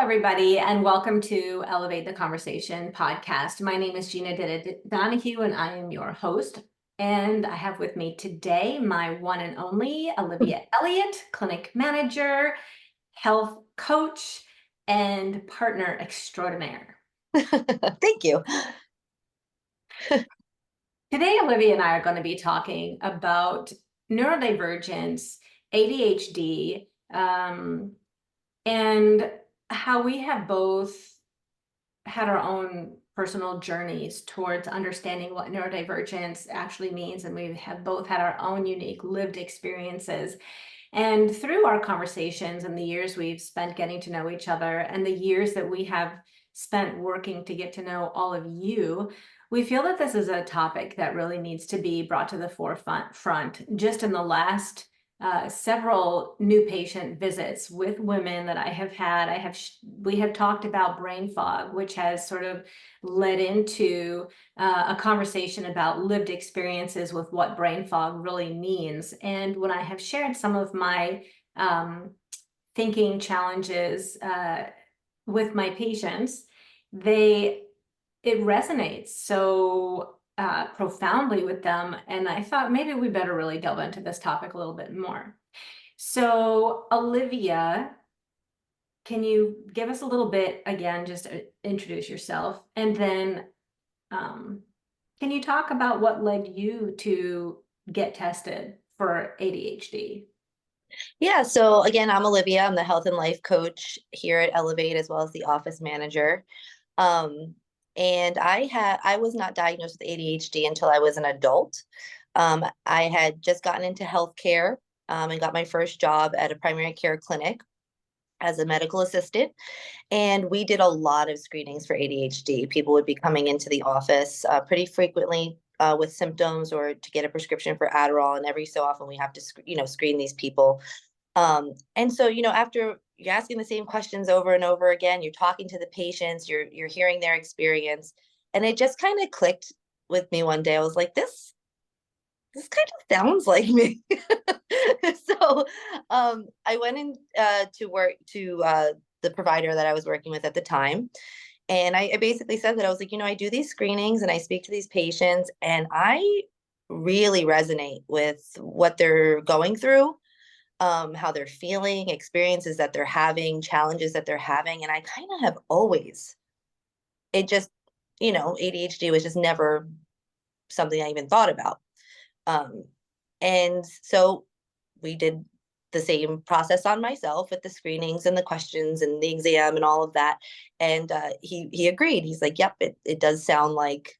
everybody, and welcome to Elevate the Conversation podcast. My name is Gina Donahue, and I am your host. And I have with me today my one and only Olivia Elliott, clinic manager, health coach, and partner extraordinaire. Thank you. Today, Olivia and I are going to be talking about neurodivergence, ADHD, and how we have both had our own personal journeys towards understanding what neurodivergence actually means. And we have both had our own unique lived experiences. And through our conversations and the years we've spent getting to know each other and the years that we have spent working to get to know all of you, we feel that this is a topic that really needs to be brought to the forefront. Just in the last several new patient visits with women that I have had, we have talked about brain fog, which has sort of led into a conversation about lived experiences with what brain fog really means. And when I have shared some of my thinking challenges with my patients, it resonates so profoundly with them. And I thought maybe we better really delve into this topic a little bit more. So Olivia, can you give us a little bit, again, just introduce yourself, and then can you talk about what led you to get tested for ADHD? Yeah, so again, I'm Olivia. I'm the health and life coach here at Elevate as well as the office manager. Um, and I was not diagnosed with ADHD until I was an adult. I had just gotten into healthcare and got my first job at a primary care clinic as a medical assistant. And we did a lot of screenings for ADHD. People would be coming into the office pretty frequently with symptoms or to get a prescription for Adderall. And every so often we have to, screen these people. And so, after you're asking the same questions over and over again, you're talking to the patients, you're hearing their experience. And it just kind of clicked with me one day. I was like, this kind of sounds like me. So I went in to work to the provider that I was working with at the time. And I basically said that I was like, I do these screenings and I speak to these patients and I really resonate with what they're going through, how they're feeling, experiences that they're having, challenges that they're having. And I kind of have always, it just, ADHD was just never something I even thought about. And so we did the same process on myself with the screenings and the questions and the exam and all of that. And he agreed. He's like, yep, it does sound like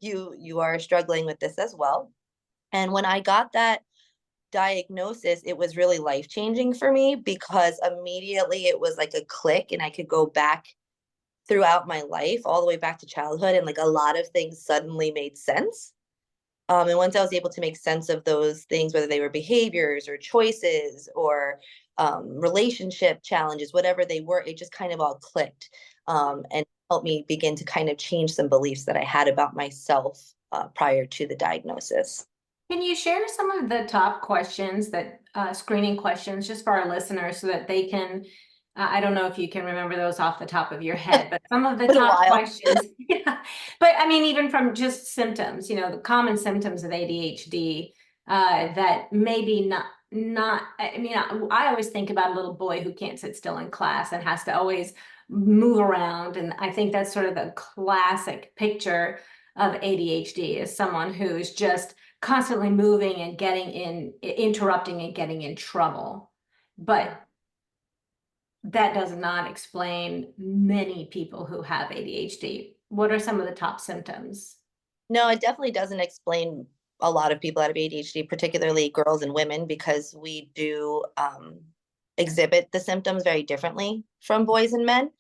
you are struggling with this as well. And when I got that diagnosis, it was really life-changing for me because immediately it was like a click and I could go back throughout my life, all the way back to childhood. And like a lot of things suddenly made sense. And once I was able to make sense of those things, whether they were behaviors or choices or relationship challenges, whatever they were, it just kind of all clicked and helped me begin to kind of change some beliefs that I had about myself prior to the diagnosis. Can you share some of the top questions that screening questions just for our listeners so that they can, I don't know if you can remember those off the top of your head, but some of the Been a top while. questions, yeah. But I mean, even from just symptoms, the common symptoms of ADHD that maybe not, I mean, I always think about a little boy who can't sit still in class and has to always move around. And I think that's sort of the classic picture of ADHD is someone who's just constantly moving and interrupting and getting in trouble. But that does not explain many people who have ADHD. What are some of the top symptoms? No, it definitely doesn't explain a lot of people out of ADHD, particularly girls and women, because we do exhibit the symptoms very differently from boys and men.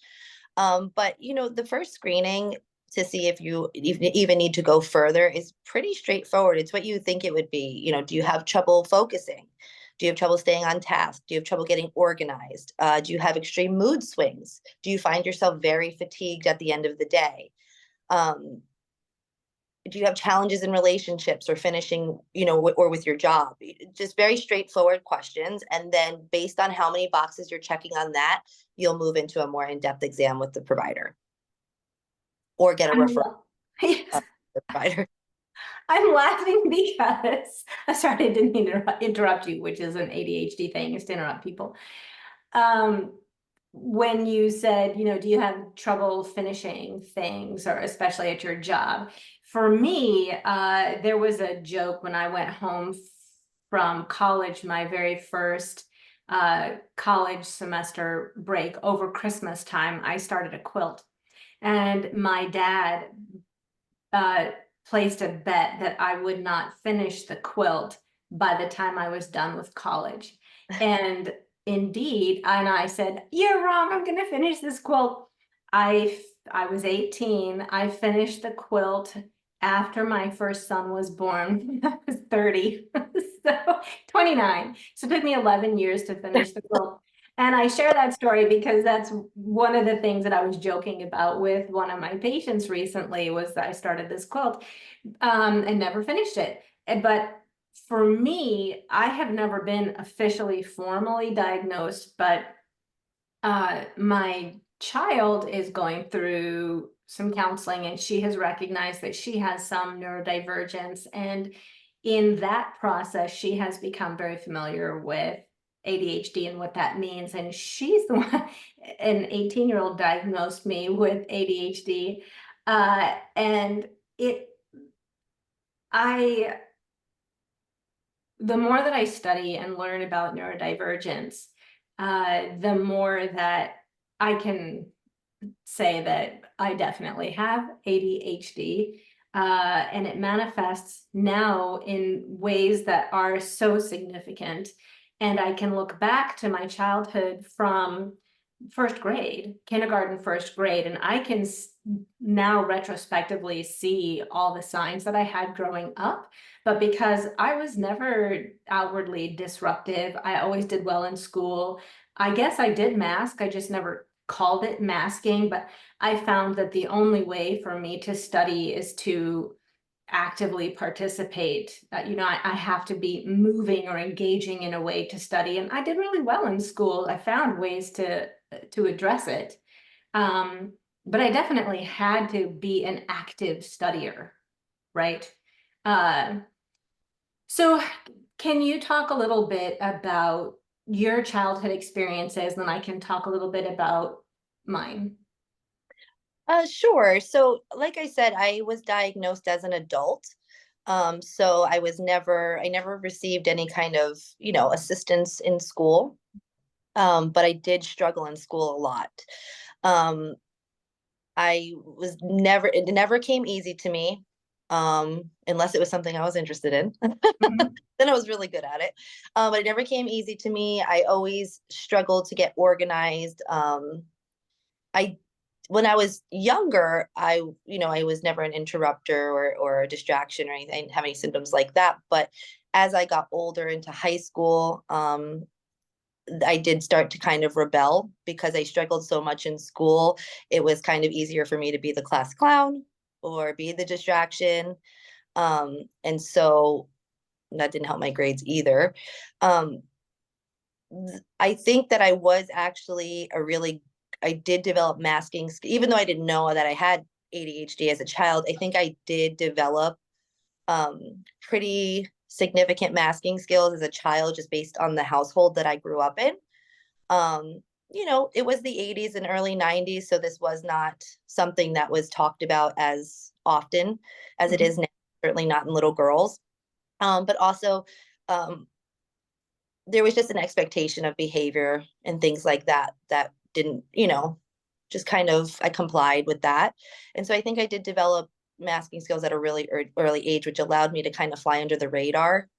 But the first screening to see if you even need to go further is pretty straightforward. It's what you think it would be. Do you have trouble focusing? Do you have trouble staying on task? Do you have trouble getting organized? Do you have extreme mood swings? Do you find yourself very fatigued at the end of the day? do you have challenges in relationships or finishing, or with your job? Just very straightforward questions. And then based on how many boxes you're checking on that, you'll move into a more in-depth exam with the provider or get a I'm referral la- yes, to the provider. I'm laughing because I'm sorry, I didn't mean to interrupt you, which is an ADHD thing, is to interrupt people. Um, when you said, do you have trouble finishing things, or especially at your job? For me, there was a joke when I went home from college, my very first college semester break over Christmas time, I started a quilt. And my dad uh, placed a bet that I would not finish the quilt by the time I was done with college. And indeed, and I said, "You're wrong, I'm gonna finish this quilt." I was 18. I finished the quilt after my first son was born. I was 30, so 29. So it took me 11 years to finish the quilt. And I share that story because that's one of the things that I was joking about with one of my patients recently, was that I started this quilt and never finished it. But for me, I have never been officially formally diagnosed, but my child is going through some counseling, and she has recognized that she has some neurodivergence. And in that process, she has become very familiar with ADHD and what that means. And she's the one, an 18-year-old diagnosed me with ADHD. And I, the more that I study and learn about neurodivergence, the more that I can say that I definitely have ADHD, and it manifests now in ways that are so significant. And I can look back to my childhood from first grade, kindergarten, first grade, and I can now retrospectively see all the signs that I had growing up. But because I was never outwardly disruptive, I always did well in school. I guess I did mask, I just never called it masking, but I found that the only way for me to study is to actively participate. I have to be moving or engaging in a way to study, and I did really well in school. I found ways to address it, but I definitely had to be an active studier, right? Uh, so can you talk a little bit about your childhood experiences, and then I can talk a little bit about mine. Sure. So, like I said, I was diagnosed as an adult. So I never received any kind of, assistance in school. But I did struggle in school a lot. Um, it never came easy to me, unless it was something I was interested in. Mhm. Then I was really good at it. But it never came easy to me. I always struggled to get organized. I When I was younger, I was never an interrupter or a distraction or anything. I didn't have any symptoms like that. But as I got older into high school, I did start to kind of rebel because I struggled so much in school. It was kind of easier for me to be the class clown or be the distraction. And so that didn't help my grades either. Um, I think that I did develop masking, even though I didn't know that I had ADHD as a child. I think I did develop pretty significant masking skills as a child, just based on the household that I grew up in. It was the 80s and early 90s, so this was not something that was talked about as often as it is Mhm. now, certainly not in little girls. But also, um, there was just an expectation of behavior and things like that that didn't, just kind of, I complied with that. And so I think I did develop masking skills at a really early age, which allowed me to kind of fly under the radar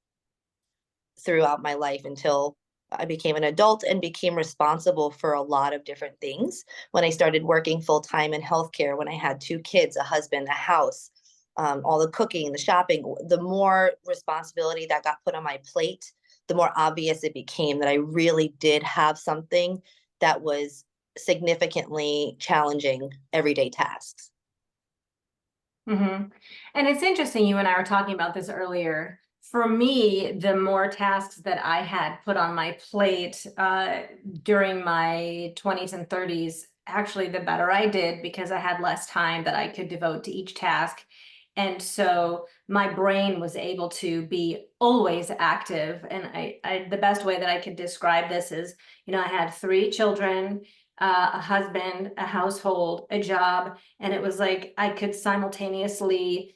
throughout my life until I became an adult and became responsible for a lot of different things. When I started working full time in healthcare, when I had 2 kids, a husband, a house, all the cooking, the shopping, the more responsibility that got put on my plate, the more obvious it became that I really did have something that was significantly challenging everyday tasks. hmm And it's interesting, you and I were talking about this earlier. For me, the more tasks that I had put on my plate during my 20s and 30s, actually, the better I did because I had less time that I could devote to each task. And so my brain was able to be always active. And the best way that I could describe this is, I had three children, a husband, a household, a job, and it was like I could simultaneously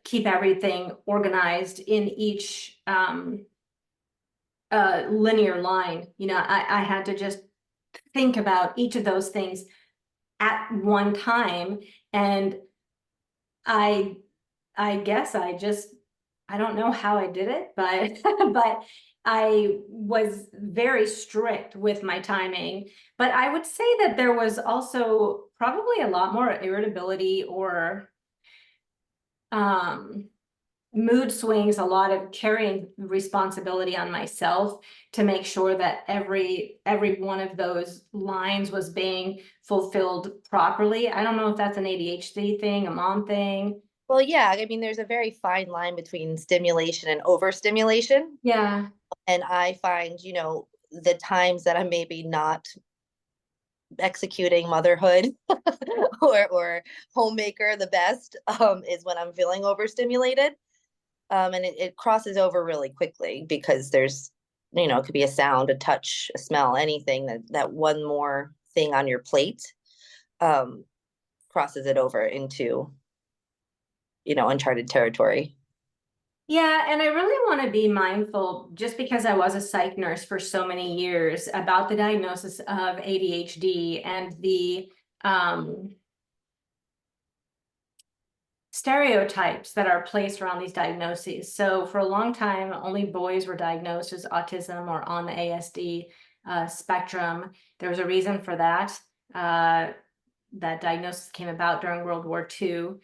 keep everything organized in each linear line. I had to just think about each of those things at one time, and I I guess I don't know how I did it, but but I was very strict with my timing. But I would say that there was also probably a lot more irritability or um mood swings, a lot of carrying responsibility on myself to make sure that every one of those lines was being fulfilled properly. I don't know if that's an ADHD thing, a mom thing. Well, yeah, I mean, there's a very fine line between stimulation and overstimulation. Yeah. And I find, the times that I'm maybe not executing motherhood or homemaker the best is when I'm feeling overstimulated. And it crosses over really quickly because there's, it could be a sound, a touch, a smell, anything that one more thing on your plate um, crosses it over into, uncharted territory. Yeah, and I really want to be mindful, just because I was a psych nurse for so many years, about the diagnosis of ADHD and the stereotypes that are placed around these diagnoses. So for a long time, only boys were diagnosed as autism or on the ASD spectrum. There was a reason for that. That diagnosis came about during World War II.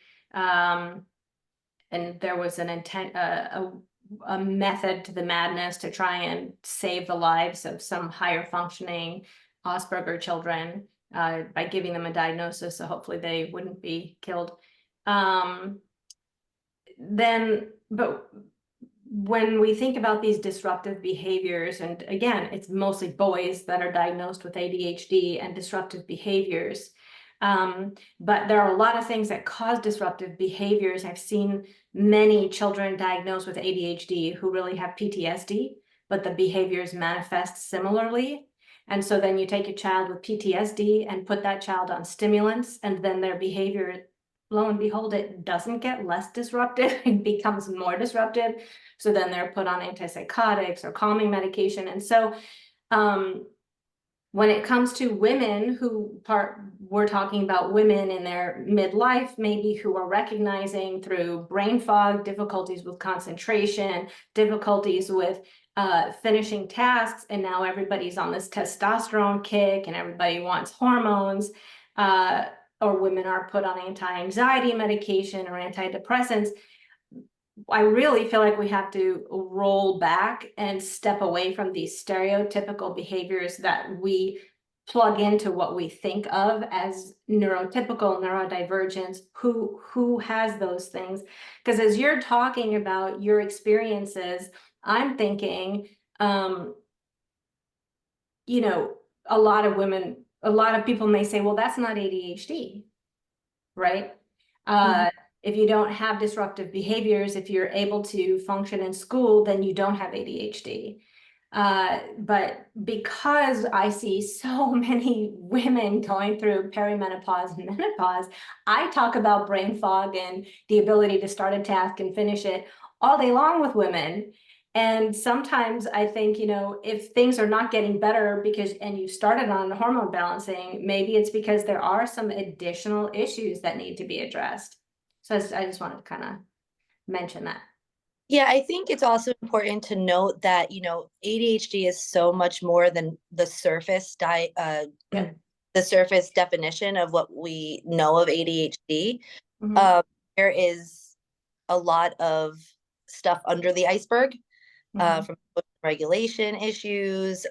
And there was an intent, a method to the madness to try and save the lives of some higher functioning Asperger children by giving them a diagnosis, so hopefully they wouldn't be killed. Um, but when we think about these disruptive behaviors, and again, it's mostly boys that are diagnosed with ADHD and disruptive behaviors. But there are a lot of things that cause disruptive behaviors. I've seen many children diagnosed with ADHD who really have PTSD, but the behaviors manifest similarly. And so then you take a child with PTSD and put that child on stimulants, and then their behavior, lo and behold, it doesn't get less disruptive, it becomes more disruptive. So then they're put on antipsychotics or calming medication. And so when it comes to women we're talking about women in their midlife, maybe who are recognizing through brain fog, difficulties with concentration, difficulties with finishing tasks, and now everybody's on this testosterone kick and everybody wants hormones, or women are put on anti-anxiety medication or antidepressants. I really feel like we have to roll back and step away from these stereotypical behaviors that we plug into what we think of as neurotypical, neurodivergence. Who has those things? Because as you're talking about your experiences, I'm thinking, you know, a lot of people may say, well, that's not ADHD, right? Mhm. If you don't have disruptive behaviors, if you're able to function in school, then you don't have ADHD. But because I see so many women going through perimenopause and menopause, I talk about brain fog and the ability to start a task and finish it all day long with women. And sometimes I think, if things are not getting better and you started on hormone balancing, maybe it's because there are some additional issues that need to be addressed. So I just wanted to kind of mention that. Yeah, I think it's also important to note that, ADHD is so much more than Yep. the surface definition of what we know of ADHD. Mm-hmm. Um, there is a lot of stuff under the iceberg, Mm-hmm. from regulation issues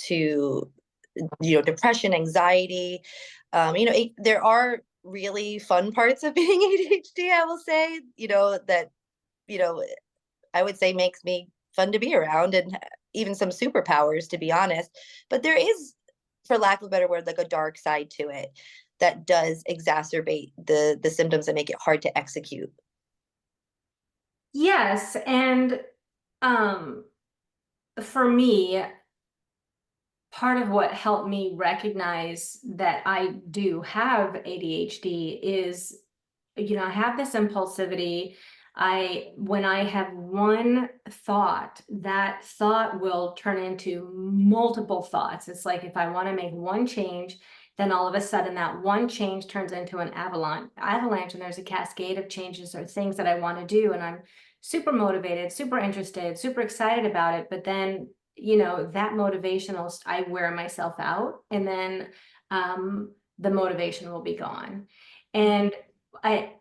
to depression, anxiety. There are really fun parts of being ADHD, I will say, that, you know, I would say makes me fun to be around, and even some superpowers, to be honest. But there is, for lack of a better word, like a dark side to it that does exacerbate the symptoms and make it hard to execute. Yes, and um, for me, part of what helped me recognize that I do have ADHD is, I have this impulsivity. When I have one thought, that thought will turn into multiple thoughts. It's like if I want to make one change, then all of a sudden that one change turns into an avalanche, and there's a cascade of changes or things that I want to do, and I'm super motivated, super interested, super excited about it. But then, that motivational, I wear myself out, and then the motivation will be gone. And I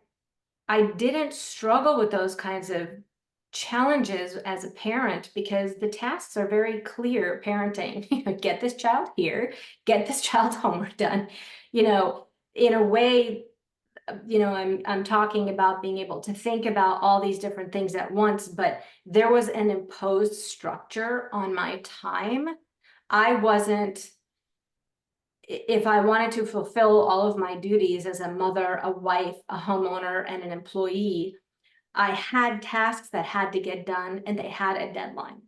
I didn't struggle with those kinds of challenges as a parent because the tasks are very clear parenting. Get this child here, get this child's homework done. In a way, I'm talking about being able to think about all these different things at once, but there was an imposed structure on my time. I wasn't If I wanted to fulfill all of my duties as a mother, a wife, a homeowner, and an employee, I had tasks that had to get done and they had a deadline.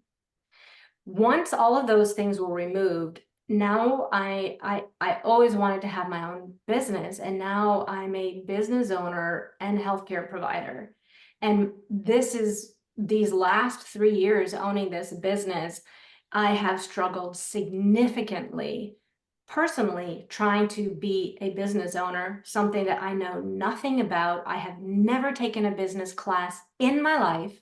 Once all of those things were removed, now I always wanted to have my own business, and now I'm a business owner and healthcare provider. And these last 3 years owning this business, I have struggled significantly personally trying to be a business owner, something that I know nothing about. I have never taken a business class in my life.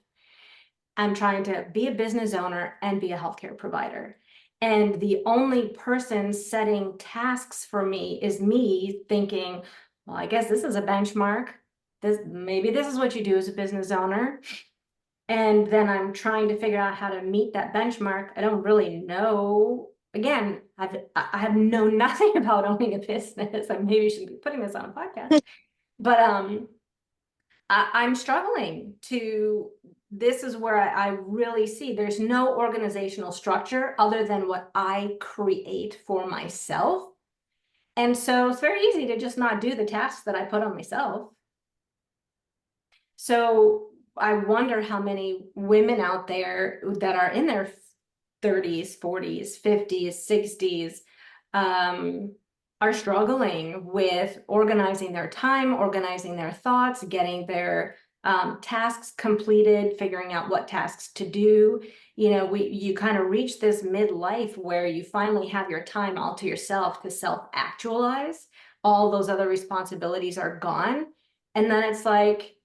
I'm trying to be a business owner and be a healthcare provider. And the only person setting tasks for me is me thinking, well, I guess this is a benchmark. Maybe this is what you do as a business owner. And then I'm trying to figure out how to meet that benchmark. I don't really know. Again, I have known nothing about owning a business. I maybe shouldn't be putting this on a podcast. But I'm struggling to, this is where I really see there's no organizational structure other than what I create for myself. And so it's very easy to just not do the tasks that I put on myself. So I wonder how many women out there that are in their 30s, 40s, 50s, 60s are struggling with organizing their time, organizing their thoughts, getting their tasks completed, figuring out what tasks to do. You kind of reach this midlife where you finally have your time all to yourself to self-actualize. All those other responsibilities are gone. And then it's like,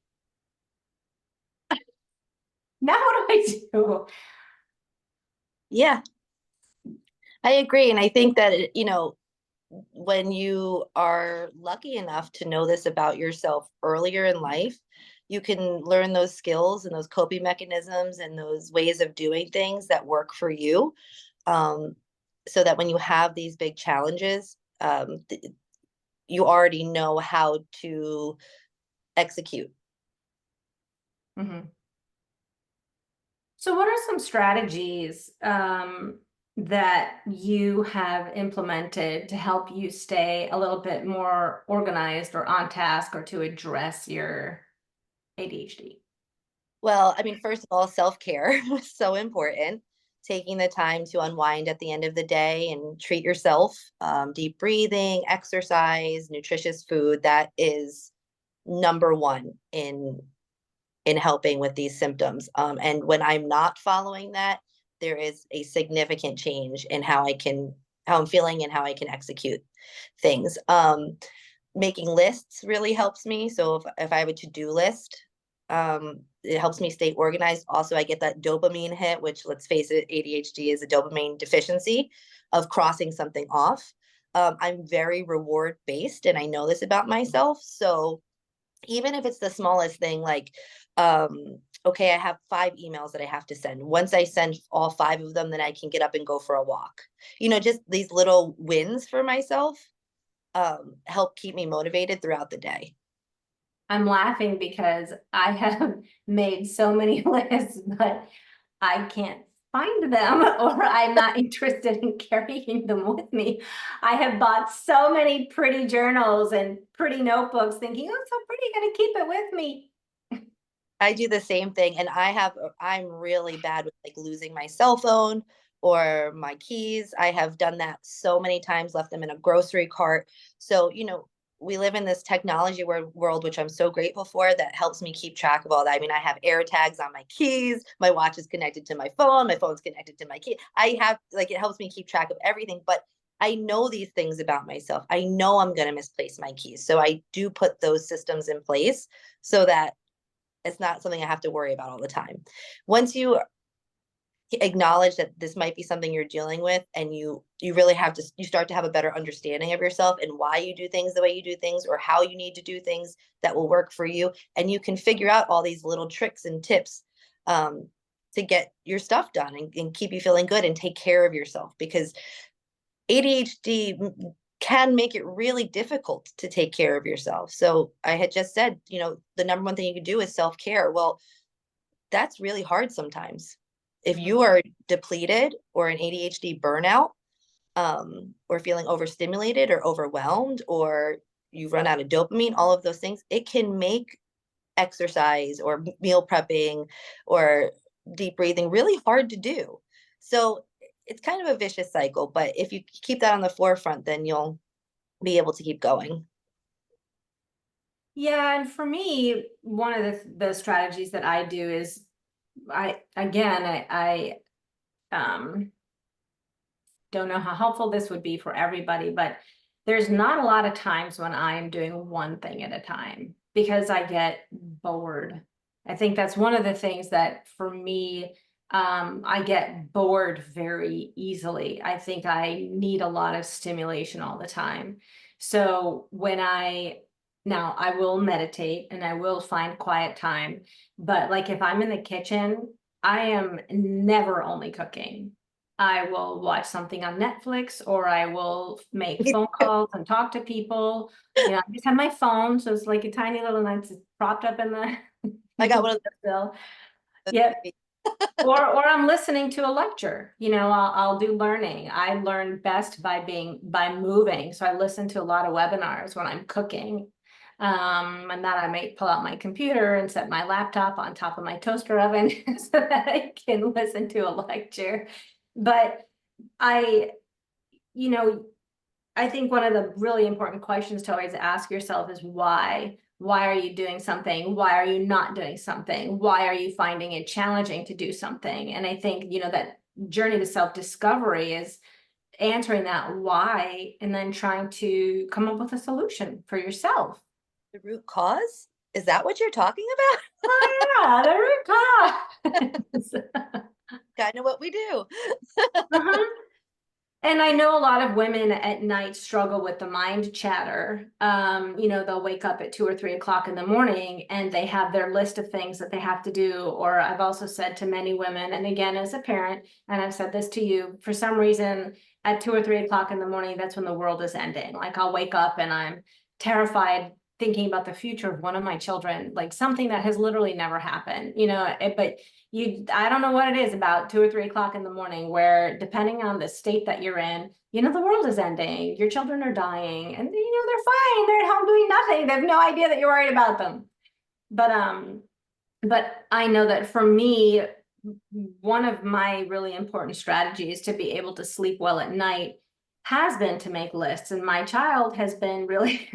now what do I do? Yeah, I agree. And I think that, when you are lucky enough to know this about yourself earlier in life, you can learn those skills and those coping mechanisms and those ways of doing things that work for you. Um, so that when you have these big challenges, you already know how to execute. Mhm. So what are some strategies that you have implemented to help you stay a little bit more organized or on task or to address your ADHD? Well, I mean, first of all, self-care is so important. Taking the time to unwind at the end of the day and treat yourself, deep breathing, exercise, nutritious food, that is number one in helping with these symptoms. And when I'm not following that, there is a significant change in how I'm feeling and how I can execute things. Making lists really helps me. So if I have a to-do list, it helps me stay organized. Also, I get that dopamine hit, which, let's face it, ADHD is a dopamine deficiency of crossing something off. I'm very reward based, and I know this about myself. So even if it's the smallest thing, like, okay, I have 5 emails that I have to send. Once I send all 5 of them, then I can get up and go for a walk. Just these little wins for myself help keep me motivated throughout the day. I'm laughing because I have made so many lists, but I can't find them or I'm not interested in carrying them with me. I have bought so many pretty journals and pretty notebooks thinking, oh, it's so pretty, gonna keep it with me. I do the same thing, and I'm really bad with like losing my cell phone or my keys. I have done that so many times, left them in a grocery cart. So, we live in this technology world, which I'm so grateful for, that helps me keep track of all that. I mean, I have air tags on my keys, my watch is connected to my phone's connected to my key. I have like it helps me keep track of everything, but I know these things about myself. I know I'm going to misplace my keys. So I do put those systems in place so that it's not something I have to worry about all the time. Once you acknowledge that this might be something you're dealing with, and you really have to you start to have a better understanding of yourself and why you do things the way you do things, or how you need to do things that will work for you, and you can figure out all these little tricks and tips um, to get your stuff done, and keep you feeling good and take care of yourself, because ADHD can make it really difficult to take care of yourself. So I had just said, the number one thing you can do is self-care. Well, that's really hard sometimes. If you are depleted or an ADHD burnout, or feeling overstimulated or overwhelmed, or you've run out of dopamine, all of those things, it can make exercise or meal prepping or deep breathing really hard to do. So it's kind of a vicious cycle, but if you keep that on the forefront, then you'll be able to keep going. Yeah, and for me, one of the strategies that I do is I don't know how helpful this would be for everybody, but there's not a lot of times when I am doing one thing at a time because I get bored. I think that's one of the things that for me, I get bored very easily. I think I need a lot of stimulation all the time. So now I will meditate and I will find quiet time, but like if I'm in the kitchen, I am never only cooking. I will watch something on Netflix or I will make phone calls and talk to people. I just have my phone, so it's like a tiny little nice propped up in the I got one of bill. Yep. those. Or I'm listening to a lecture. I'll do learning. I learn best by moving. So I listen to a lot of webinars when I'm cooking. And that I may pull out my computer and set my laptop on top of my toaster oven so that I can listen to a lecture. But I, you know, I think one of the really important questions to always ask yourself is why? Why are you doing something? Why are you not doing something? Why are you finding it challenging to do something? And I think, that journey to self-discovery is answering that why and then trying to come up with a solution for yourself. The root cause? Is that what you're talking Oh yeah, the root cause. about? Kind of what we do. Uh-huh. And I know a lot of women at night struggle with the mind chatter. They'll wake up at 2 or 3 o'clock in the morning and they have their list of things that they have to do. Or I've also said to many women, and again, as a parent, and I've said this to you, for some reason at 2 or 3 o'clock in the morning, that's when the world is ending. Like I'll wake up and I'm terrified thinking about the future of one of my children, like something that has literally never happened, but I don't know what it is about 2 or 3 o'clock in the morning where depending on the state that you're in, the world is ending, your children are dying and they're fine. They're at home doing nothing. They have no idea that you're worried about them. But I know that for me, one of my really important strategies to be able to sleep well at night has been to make lists. And my child has been really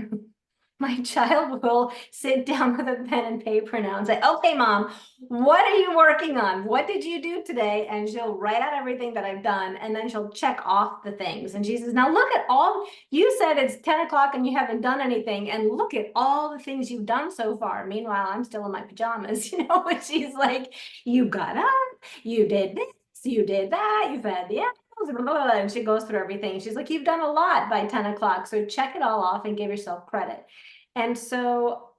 my child will sit down with a pen and paper now and say, okay, mom, what are you working on? What did you do today? And she'll write out everything that I've done. And then she'll check off the things. And she says, now look at you said it's 10 o'clock and you haven't done anything. And look at all the things you've done so far. Meanwhile, I'm still in my pajamas, but she's like, you got up, you did this, you did that, you've had the and she goes through everything. She's like, you've done a lot by 10 o'clock. So check it all off and give yourself credit. And so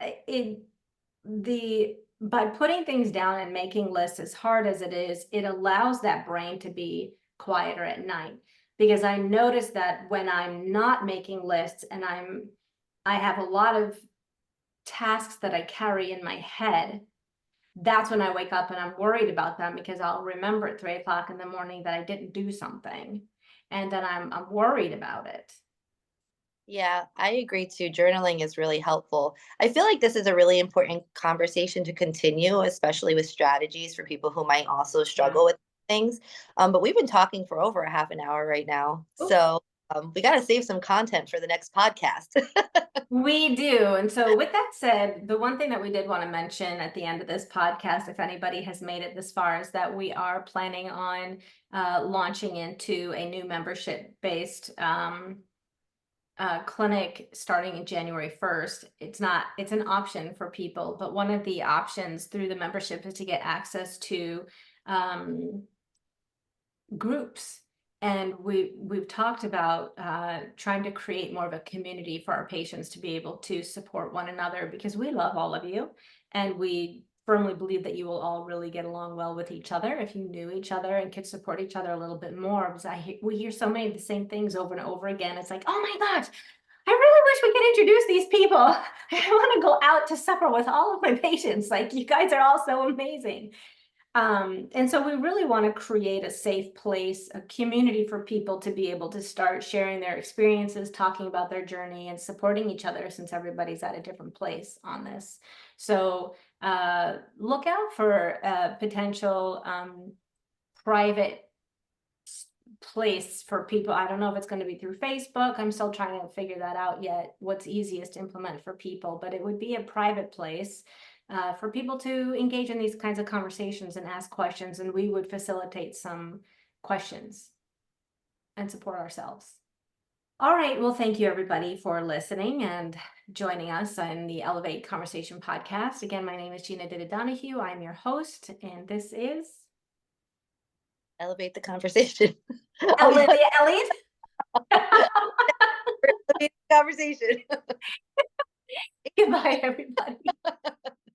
by putting things down and making lists, as hard as it is, it allows that brain to be quieter at night. because I noticed that when I'm not making lists and I have a lot of tasks that I carry in my head, that's when I wake up and I'm worried about them, because I'll remember at 3 o'clock in the morning that I didn't do something. And then I'm worried about it. Yeah, I agree too. Journaling is really helpful. I feel like this is a really important conversation to continue, especially with strategies for people who might also Yeah. struggle with things. But we've been talking for over a half an hour right now. Oops. So we got to save some content for the next podcast. We do. And so, with that said, the one thing that we did want to mention at the end of this podcast, if anybody has made it this far, is that we are planning on launching into a new membership-based clinic starting in January 1st. It's an option for people, but one of the options through the membership is to get access to groups. And we've talked about trying to create more of a community for our patients to be able to support one another, because we love all of you, and we firmly believe that you will all really get along well with each other if you knew each other and could support each other a little bit more. Because we hear so many of the same things over and over again. It's like, oh my gosh, I really wish we could introduce these people. I want to go out to supper with all of my patients. Like, you guys are all so amazing. And so we really want to create a safe place, a community for people to be able to start sharing their experiences, talking about their journey, and supporting each other, since everybody's at a different place on this. So look out for a potential private place for people. I don't know if it's going to be through Facebook. I'm still trying to figure that out yet, what's easiest to implement for people, but it would be a private place for people to engage in these kinds of conversations and ask questions, and we would facilitate some questions and support ourselves. All right, well, thank you everybody for listening and joining us on the Elevate Conversation podcast. Again, my name is Gina Donahue. I'm your host, and this is Elevate the conversation. Olivia Elliott. Elevate the conversation. Goodbye, everybody.